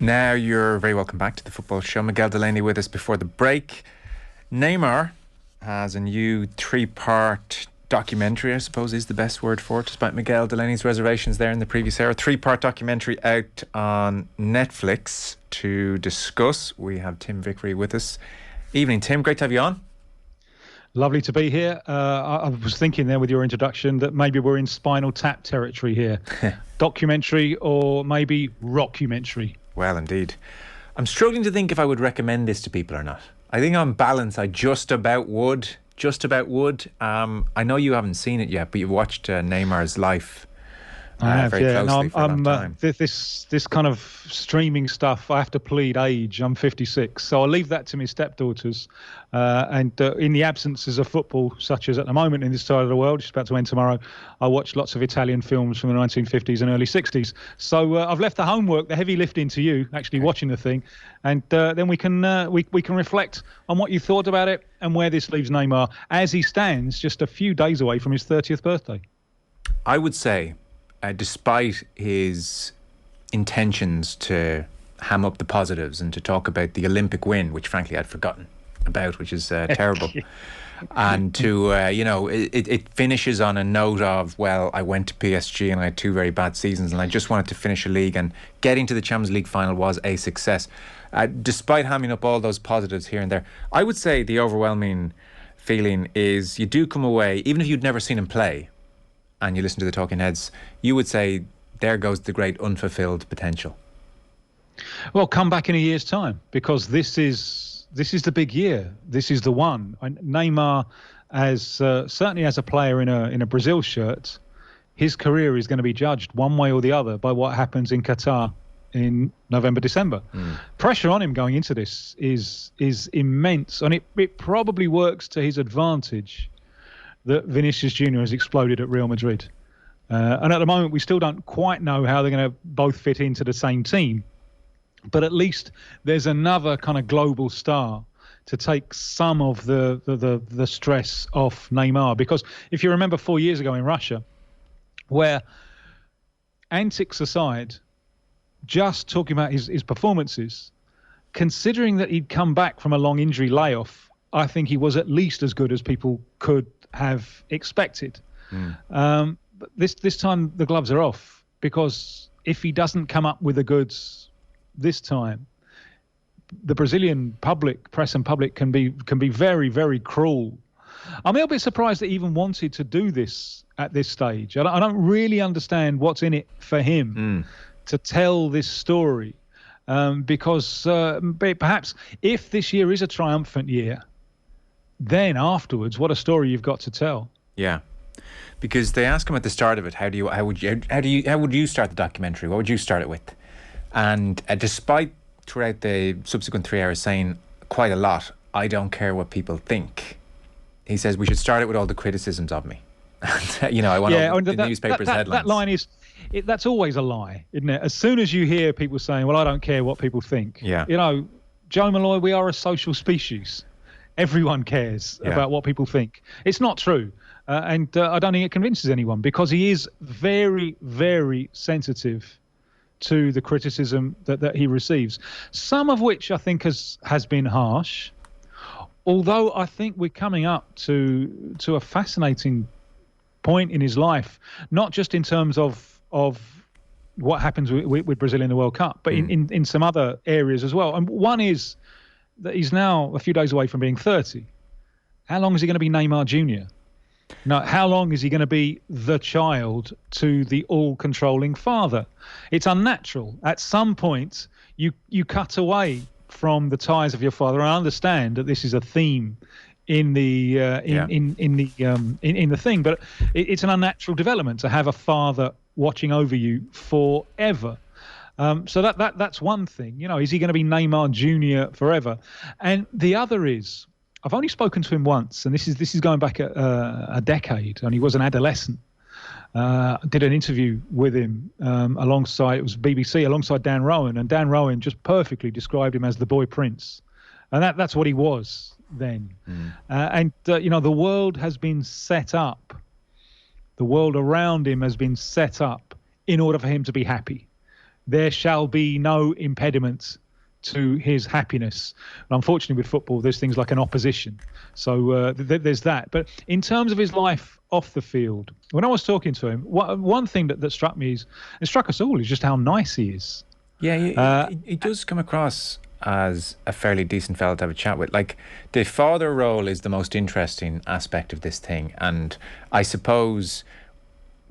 Now you're very welcome back to the Football Show. Miguel Delaney with us before the break. Neymar has a new 3-part documentary, I suppose is the best word for it, despite Miguel Delaney's reservations there in the previous era. 3-part documentary out on Netflix to discuss. We have Tim Vickery with us. Evening, Tim. Great to have you on. Lovely to be here. I was thinking there with your introduction that maybe we're in Spinal Tap territory here. Documentary or maybe rockumentary. Well, indeed. I'm struggling to think if I would recommend this to people or not. I think on balance, I just about would. I know you haven't seen it yet, but you've watched Neymar's life very closely for a long time. This kind of streaming stuff, I have to plead age. I'm 56, so I'll leave that to my stepdaughters. And in the absences of football, such as at the moment in this side of the world, just about to end tomorrow, I watch lots of Italian films from the 1950s and early 60s. So I've left the homework, the heavy lifting to you, actually watching the thing, and then we can reflect on what you thought about it and where this leaves Neymar as he stands just a few days away from his 30th birthday. I would say, despite his intentions to ham up the positives and to talk about the Olympic win, which frankly I'd forgotten about, which is terrible, and to, it finishes on a note of, well, I went to PSG and I had 2 very bad seasons and I just wanted to finish a league, and getting to the Champions League final was a success. Despite hamming up all those positives here and there, I would say the overwhelming feeling is you do come away, even if you'd never seen him play, and you listen to the talking heads, you would say, there goes the great unfulfilled potential. Well, come back in a year's time, because this is the big year. This is the one. Neymar, as certainly as a player in a Brazil shirt, his career is going to be judged one way or the other by what happens in Qatar in November, December. Pressure on him going into this is immense, and it probably works to his advantage that Vinicius Jr has exploded at Real Madrid. And at the moment, we still don't quite know how they're going to both fit into the same team. But at least there's another kind of global star to take some of the stress off Neymar. Because if you remember 4 years ago in Russia, where antics aside, just talking about his performances, considering that he'd come back from a long injury layoff, I think he was at least as good as people could have expected. But this time the gloves are off, because if he doesn't come up with the goods this time, the Brazilian press and public can be very, very cruel. I'm a little bit surprised that he even wanted to do this at this stage. I don't really understand what's in it for him to tell this story, because perhaps if this year is a triumphant year, then afterwards, what a story you've got to tell. Yeah, because they ask him at the start of it, how would you start the documentary? What would you start it with? And despite throughout the subsequent 3 hours saying quite a lot, I don't care what people think, he says we should start it with all the criticisms of me. And, I want all the newspapers' headlines. That line that's always a lie, isn't it? As soon as you hear people saying, well, I don't care what people think. Yeah. Joe Malloy, we are a social species. Everyone cares about what people think. It's not true. And I don't think it convinces anyone, because he is very, very sensitive to the criticism that he receives. Some of which I think has been harsh, although I think we're coming up to a fascinating point in his life, not just in terms of what happens with Brazil in the World Cup, but in some other areas as well. And one is that he's now a few days away from being 30. How long is he going to be Neymar Jr? Now, how long is he going to be the child to the all-controlling father? It's unnatural. At some point, you cut away from the ties of your father. I understand that this is a theme in the thing, but it's an unnatural development to have a father watching over you forever. So that's one thing. Is he going to be Neymar Jr. forever? And the other is, I've only spoken to him once, and this is going back a decade, and he was an adolescent. Did an interview with him alongside, it was BBC, alongside Dan Rowan, and Dan Rowan just perfectly described him as the boy prince, and that's what he was then. The world has been set up. The world around him has been set up in order for him to be happy. there shall be no impediment to his happiness. And unfortunately, with football, there's things like an opposition. So there's that. But in terms of his life off the field, when I was talking to him, one thing that struck me is, it struck us all, is just how nice he is. Yeah, he does come across as a fairly decent fella to have a chat with. Like, the father role is the most interesting aspect of this thing, and I suppose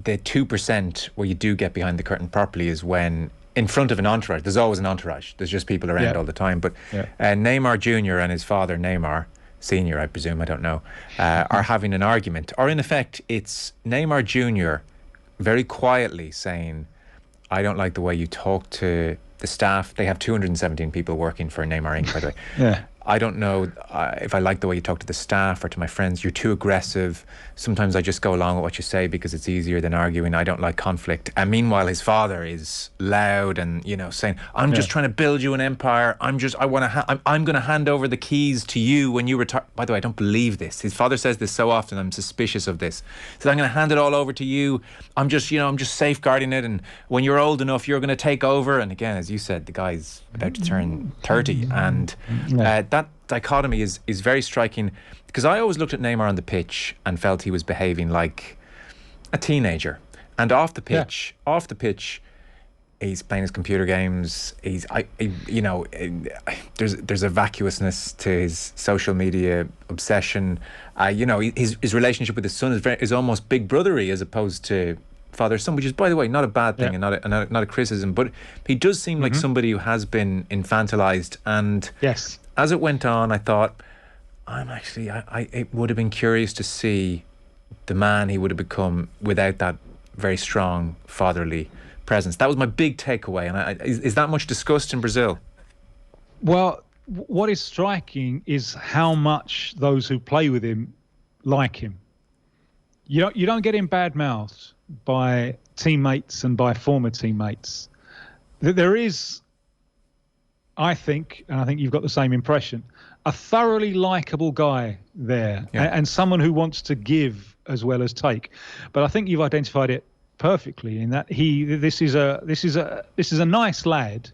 the 2% where you do get behind the curtain properly is when in front of an entourage. There's always an entourage, there's just people around all the time, but Neymar Jr. and his father Neymar Sr., I presume, I don't know, are having an argument, or in effect it's Neymar Jr. very quietly saying, I don't like the way you talk to the staff. They have 217 people working for Neymar Inc., by the way. I don't know if I like the way you talk to the staff or to my friends. You're too aggressive. Sometimes I just go along with what you say because it's easier than arguing. I don't like conflict. And meanwhile, his father is loud and, saying, I'm just trying to build you an empire. I'm going to hand over the keys to you when you retire. By the way, I don't believe this. His father says this so often. I'm suspicious of this. He says, I'm going to hand it all over to you. I'm just safeguarding it. And when you're old enough, you're going to take over. And again, as you said, the guy's about to turn 30. And that dichotomy is very striking, because I always looked at Neymar on the pitch and felt he was behaving like a teenager, and off the pitch he's playing his computer games. There's a vacuousness to his social media obsession. His relationship with his son is almost big brothery as opposed to father-son, which is, by the way, not a bad thing and not a criticism, but he does seem like somebody who has been infantilized. And as it went on, I thought, it would have been curious to see the man he would have become without that very strong fatherly presence. That was my big takeaway. And is that much discussed in Brazil? Well, what is striking is how much those who play with him like him. You don't get him bad-mouthed by teammates and by former teammates. There is, I think, and I think you've got the same impression, a thoroughly likeable guy there, and someone who wants to give as well as take. But I think you've identified it perfectly in that this is a nice lad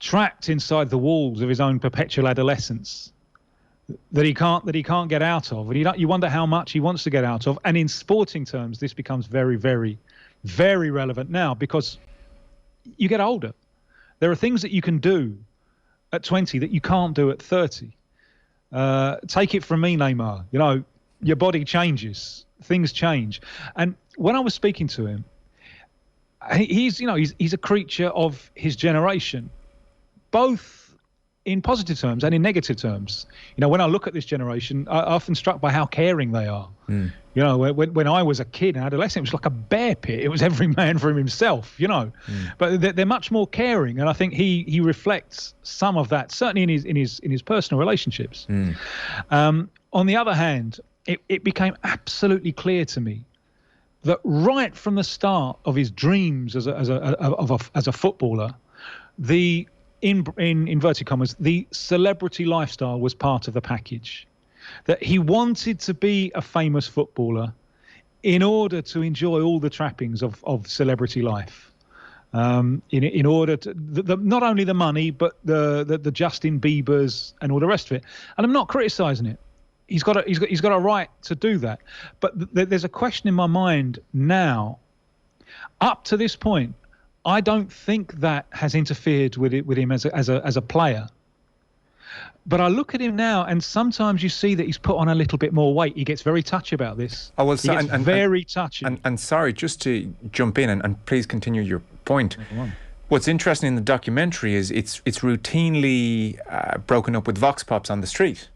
trapped inside the walls of his own perpetual adolescence that he can't get out of, and you wonder how much he wants to get out of. And in sporting terms, this becomes very, very, very relevant now, because you get older. There are things that you can do at 20 that you can't do at 30. Take it from me, Neymar. Your body changes, things change. And when I was speaking to him, he's a creature of his generation, both in positive terms and in negative terms. When I look at this generation, I'm often struck by how caring they are. When I was a kid and adolescent, it was like a bear pit. It was every man for himself, But they're much more caring, and I think he reflects some of that, certainly in his personal relationships. On the other hand, it became absolutely clear to me that right from the start of his dreams as a footballer, in inverted commas, the celebrity lifestyle was part of the package. That he wanted to be a famous footballer in order to enjoy all the trappings of celebrity life. In order to not only the money, but the Justin Biebers and all the rest of it. And I'm not criticising it. He's got a right to do that. But there's a question in my mind now. Up to this point, I don't think that has interfered with him as a player. But I look at him now, and sometimes you see that he's put on a little bit more weight. He gets very touchy about this. Oh, well, he gets very touchy. And sorry, just to jump in and please continue your point. What's interesting in the documentary is it's routinely broken up with vox pops on the street,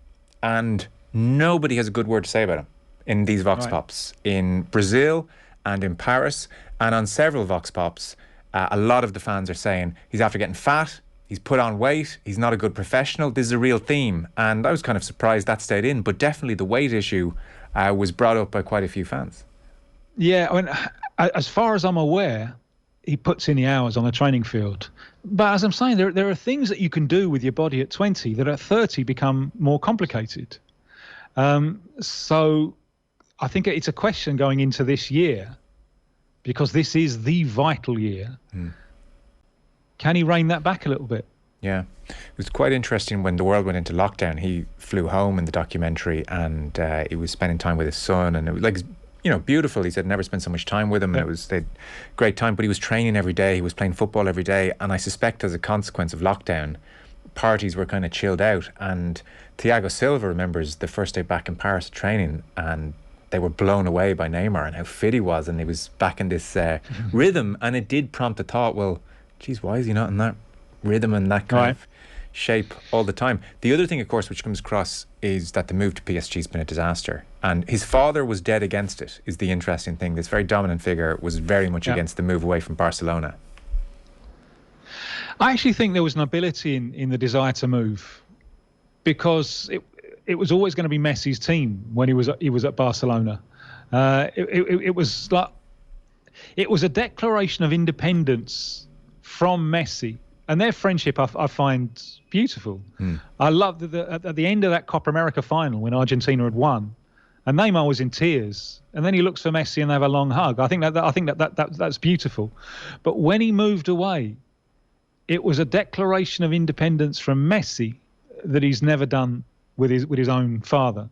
and nobody has a good word to say about him in these vox pops in Brazil and in Paris, and on several vox pops. A lot of the fans are saying he's after getting fat, he's put on weight, he's not a good professional. This is a real theme. And I was kind of surprised that stayed in, but definitely the weight issue was brought up by quite a few fans. Yeah, I mean, as far as I'm aware, he puts in the hours on the training field. But as I'm saying, there are things that you can do with your body at 20 that at 30 become more complicated. So I think it's a question going into this year, because this is the vital year. can he rein that back a little bit? Yeah. It was quite interesting when the world went into lockdown. He flew home in the documentary, and he was spending time with his son, and it was like, beautiful. He said never spent so much time with him, and they had great time. But he was training every day. He was playing football every day, and I suspect as a consequence of lockdown, parties were kind of chilled out. And Thiago Silva remembers the first day back in Paris training, and they were blown away by Neymar and how fit he was, and he was back in this rhythm. And it did prompt the thought, well, geez, why is he not in that rhythm and that kind of shape all the time? The other thing, of course, which comes across is that the move to PSG has been a disaster, and his father was dead against it, is the interesting thing. This very dominant figure was very much against the move away from Barcelona. I actually think there was nobility in the desire to move, because it was always going to be Messi's team when he was at Barcelona. It was a declaration of independence from Messi, and their friendship I find beautiful. I love that at the end of that Copa America final when Argentina had won, and Neymar was in tears, and then he looks for Messi and they have a long hug. I think that's beautiful. But when he moved away, it was a declaration of independence from Messi that he's never done with his own father.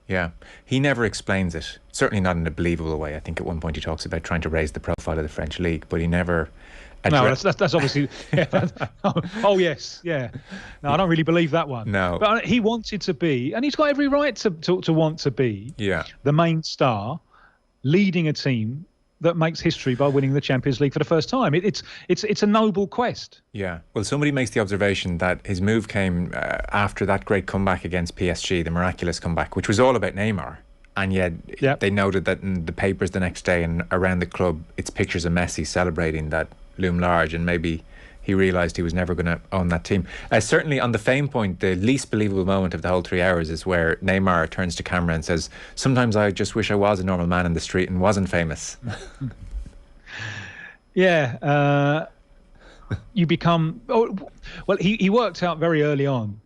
Yeah, he never explains it. Certainly not in a believable way. I think at one point he talks about trying to raise the profile of the French league, but he never. No, that's obviously. Oh yes, yeah. No, I don't really believe that one. No, but he wanted to be, and he's got every right to want to be. Yeah. The main star, leading a team that makes history by winning the Champions League for the first time. It's a noble quest. Yeah. Well, somebody makes the observation that his move came after that great comeback against PSG, the miraculous comeback, which was all about Neymar. And yet they noted that in the papers the next day and around the club, it's pictures of Messi celebrating that loom large, and maybe he realised he was never going to own that team. Certainly on the fame point, the least believable moment of the whole 3 hours is where Neymar turns to camera and says, sometimes I just wish I was a normal man in the street and wasn't famous. You become... well, he worked out very early on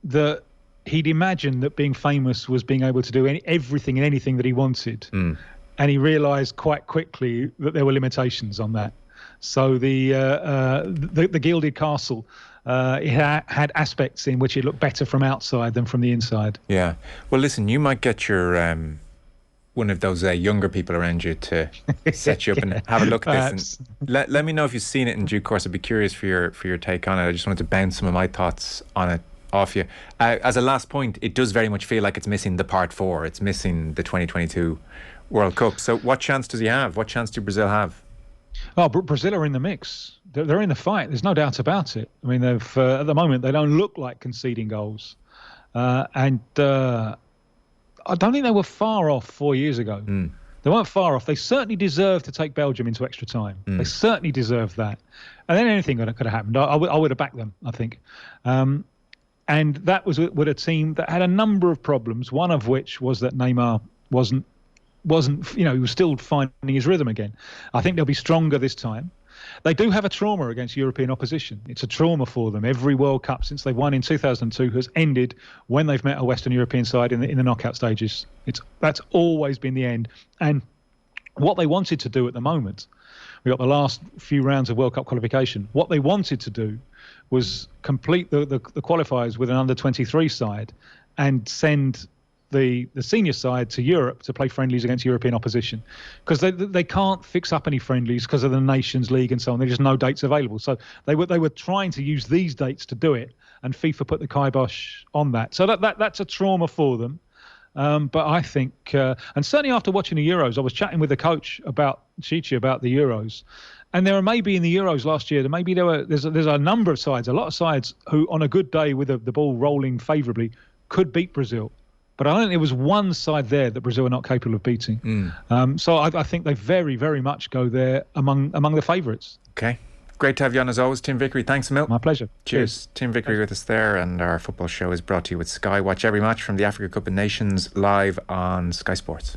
that he'd imagined that being famous was being able to do everything and anything that he wanted. And he realised quite quickly that there were limitations on that. So the gilded castle, it had aspects in which it looked better from outside than from the inside. Yeah. Well, listen, you might get your one of those younger people around you to set you up and have a look at this. And let me know if you've seen it in due course. I'd be curious for your take on it. I just wanted to bounce some of my thoughts on it off you. As a last point, it does very much feel like it's missing the part 4. It's missing the 2022 World Cup. So what chance does he have? What chance do Brazil have? Oh, Brazil are in the mix. They're in the fight. There's no doubt about it. I mean, they've at the moment they don't look like conceding goals, and I don't think they were far off 4 years ago. They weren't far off. They certainly deserved to take Belgium into extra time. They certainly deserved that. And then anything could have happened. I would have backed them, I think. And that was with a team that had a number of problems. One of which was that Neymar wasn't, he was still finding his rhythm again. I think they'll be stronger this time. They do have a trauma against European opposition. It's a trauma for them. Every World Cup since they've won in 2002 has ended when they've met a Western European side in the knockout stages. That's always been the end. And what they wanted to do at the moment, we got the last few rounds of World Cup qualification. What they wanted to do was complete the qualifiers with an under-23 side and send the senior side to Europe to play friendlies against European opposition, because they can't fix up any friendlies because of the Nations League and so on. There's just no dates available. So they were trying to use these dates to do it, and FIFA put the kibosh on that. So that's a trauma for them. But I think, and certainly after watching the Euros, I was chatting with the coach about Chichi about the Euros, and there are maybe in the Euros last year, there's a number of sides, a lot of sides who on a good day with the ball rolling favourably could beat Brazil. But I don't think there was one side there that Brazil are not capable of beating. So I think they very, very much go there among the favourites. Okay. Great to have you on as always, Tim Vickery. Thanks a million. My pleasure. Cheers. Tim Vickery with us there, and our football show is brought to you with Sky. Watch every match from the Africa Cup of Nations live on Sky Sports.